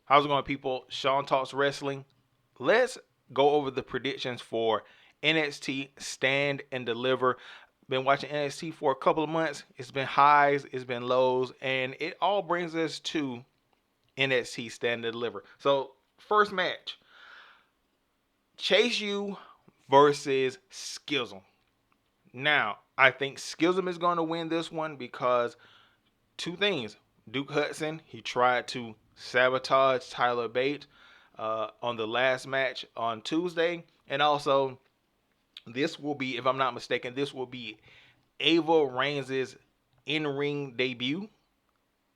How's it going, people? Sean Talks Wrestling. Let's go over the predictions for NXT Stand and Deliver. Been watching NXT for a couple of months. It's been highs, it's been lows, and it all brings us to NXT Stand and Deliver. So, first match, Chase U versus Schism. Now, I think Schism is going to win this one because two things. Duke Hudson, he tried to sabotage Tyler Bate on the last match on Tuesday. And also, this will be, if I'm not mistaken, this will be Ava Reigns' in-ring debut.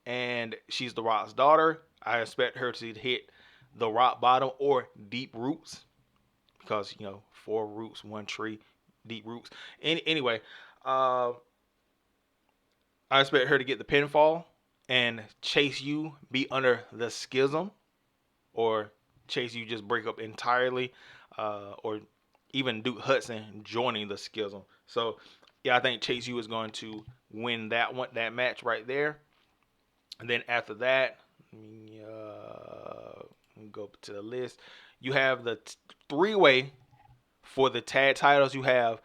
And she's The Rock's daughter. I expect her to hit the rock bottom or deep roots because, four roots, one tree, deep roots. Anyway, uh, I expect her to get the pinfall and Chase U be under the Schism, or Chase U just break up entirely, or even Duke Hudson joining the Schism. So, yeah, I think Chase U is going to win that match right there. And then after that, let me go to the list. You have the three-way for the tag titles. You have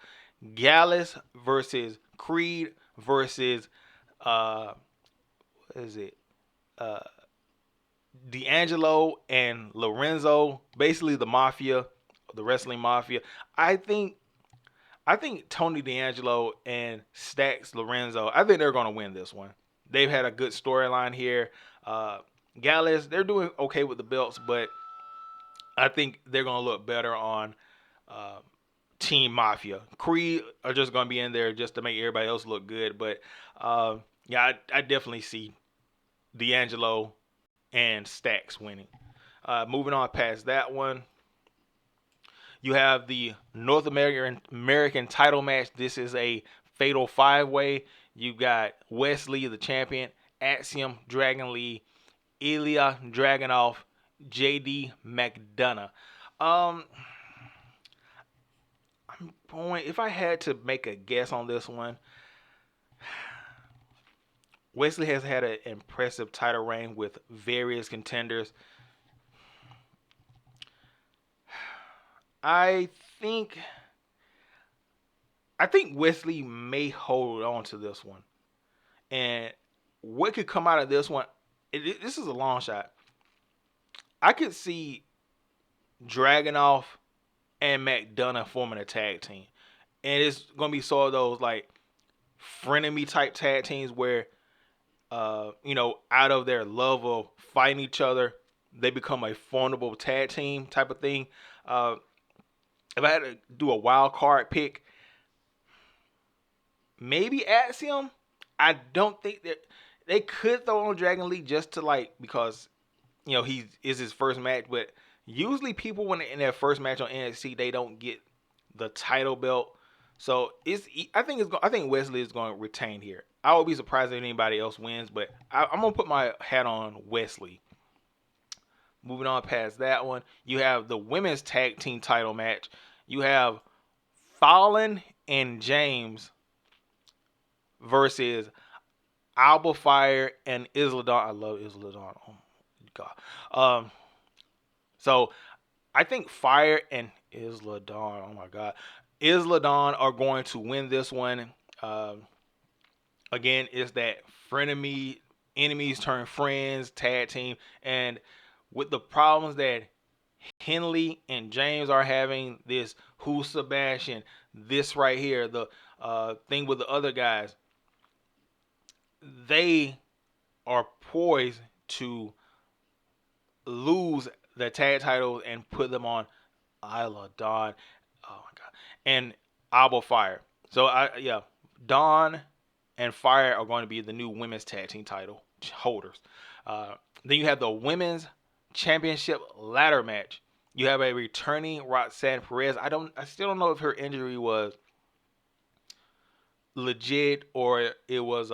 Gallus versus Creed versus what is it? Uh, D'Angelo and Lorenzo, basically the mafia, the wrestling mafia. I think I think Tony D'Angelo and Stacks Lorenzo, I think they're gonna win this one. They've had a good storyline here. Uh, Gallus, they're doing okay with the belts, but I think they're gonna look better on uh, Team Mafia. Creed are just gonna be in there just to make everybody else look good, but yeah, I definitely see D'Angelo and Stacks winning. Moving on past that one, you have the North American title match. This is a fatal five way. You got Wesley, the champion, Axiom, Dragon Lee, Ilya Dragunov, JD McDonough. Um, I'm going. If I had to make a guess on this one, Wesley has had an impressive title reign with various contenders. I think I think Wesley may hold on to this one. And what could come out of this one? This is a long shot. I could see Dragonoff and McDonough forming a tag team, and it's gonna be sort of those like frenemy type tag teams where, out of their love of fighting each other, they become a formidable tag team type of thing. Uh, if I had to do a wild card pick, maybe Axiom. I don't think that they could throw on Dragon Lee just to like because he is his first match, but usually people when they're in their first match on NXT they don't get the title belt. So I think Wesley is going to retain here. I would be surprised if anybody else wins, but I'm gonna put my hat on Wesley. Moving on past that one, you have the women's tag team title match. You have Fallon and James versus Alba Fire and Isla Dawn. I love Isla Dawn. Oh my god. So I think Fire and Isla Dawn. Oh my god. Isla Dawn are going to win this one. Again, it's that frenemy, enemies turn friends tag team, and with the problems that Henley and James are having, this who's Sebastian, this right here, the thing with the other guys, they are poised to lose the tag titles and put them on Isla Dawn. Oh my god. And Alba Fire. So Dawn and Fire are going to be the new women's tag team title holders. Then you have the women's championship ladder match. You have a returning Roxanne Perez. I still don't know if her injury was legit or it was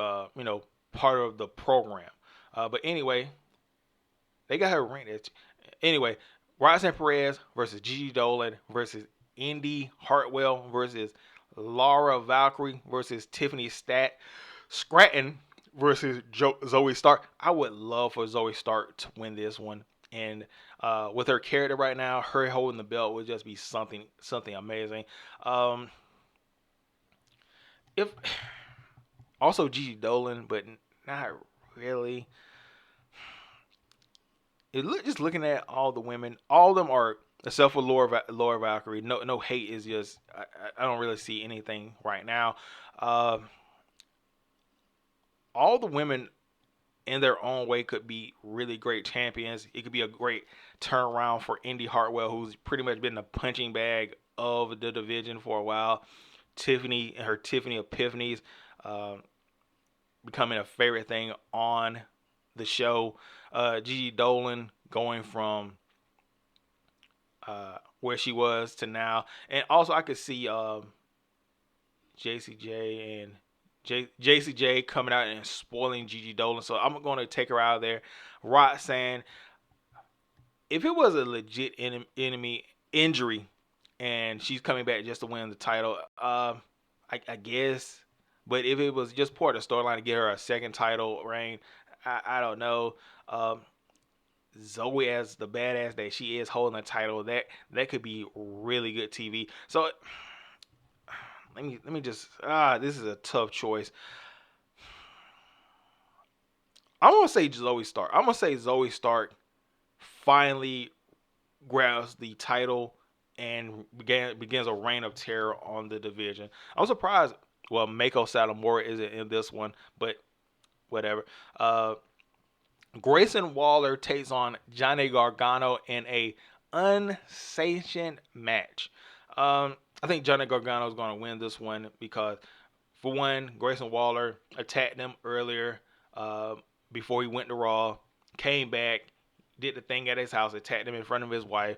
part of the program. But anyway, they got her ranked. Anyway, Roxanne Perez versus Gigi Dolan versus Indy Hartwell versus Laura Valkyrie versus Tiffany Stratton versus Zoe Stark. I would love for Zoe Stark to win this one. And with her character right now, her holding the belt would just be something amazing. Um, if also Gigi Dolan, but not really. Just looking at all the women, all of them are, except for Laura Valkyrie. No hate is just I don't really see anything right now. Uh, all the women in their own way could be really great champions. It could be a great turnaround for Indy Hartwell, who's pretty much been the punching bag of the division for a while. Tiffany and her Tiffany Epiphanies uh, becoming a favorite thing on the show. Gigi Dolan going from where she was to now, and also I could see JCJ and JCJ coming out and spoiling Gigi Dolan. So I'm going to take her out of there. Roxanne, if it was a legit enemy injury and she's coming back just to win the title, I guess. But if it was just part of the storyline to get her a second title reign, I don't know. Zoe as the badass that she is holding the title, that could be really good TV. So let me just this is a tough choice. I'm gonna say Zoe Stark. I'm gonna say Zoe Stark finally grabs the title and begins a reign of terror on the division. I'm surprised. Well, Mako Satomura isn't in this one, but whatever. Grayson Waller takes on Johnny Gargano in a unsanctioned match. I think Johnny Gargano is going to win this one because, for one, Grayson Waller attacked him earlier uh, before he went to Raw, came back, did the thing at his house, attacked him in front of his wife.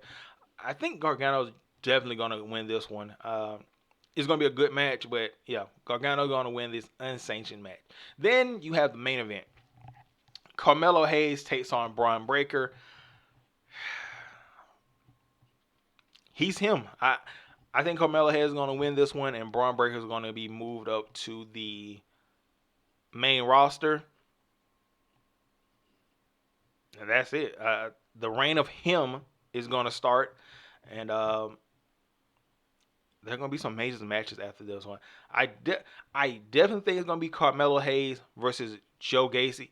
I think Gargano's definitely going to win this one. It's going to be a good match, but yeah, Gargano going to win this unsanctioned match. Then you have the main event. Carmelo Hayes takes on Braun Breaker. He's him. I think Carmelo Hayes is going to win this one, and Braun Breaker is going to be moved up to the main roster. And that's it. The reign of him is going to start, and there are going to be some major matches after this one. I definitely think it's going to be Carmelo Hayes versus Joe Gacy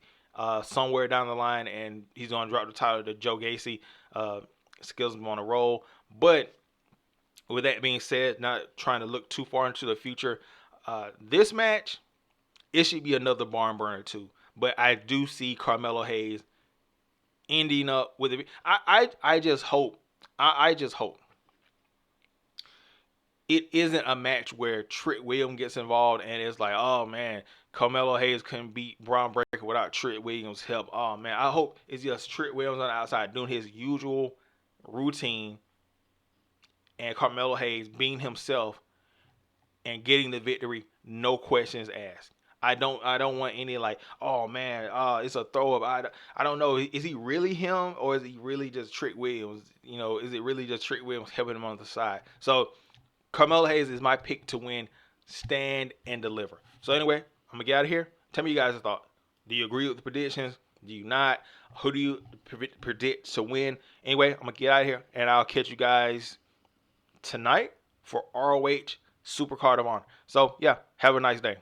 somewhere down the line, and he's going to drop the title to Joe Gacy. Skills him on a roll. But with that being said, not trying to look too far into the future, this match, it should be another barn burner too. But I do see Carmelo Hayes ending up with it. I just hope. I just hope it isn't a match where Trick Williams gets involved and it's like, oh man, Carmelo Hayes couldn't beat Braun Breaker without Trick Williams' help. Oh man, I hope it's just Trick Williams on the outside doing his usual routine and Carmelo Hayes being himself and getting the victory, no questions asked. I don't want any like, oh man, it's a throw up. I don't know. Is he really him or is he really just Trick Williams? Is it really just Trick Williams helping him on the side? So Carmelo Hayes is my pick to win, stand and deliver. So anyway, I'm gonna get out of here. Tell me you guys' thought. Do you agree with the predictions? Do you not? Who do you predict to win? Anyway, I'm gonna get out of here and I'll catch you guys tonight for ROH Supercard of Honor. So yeah, have a nice day.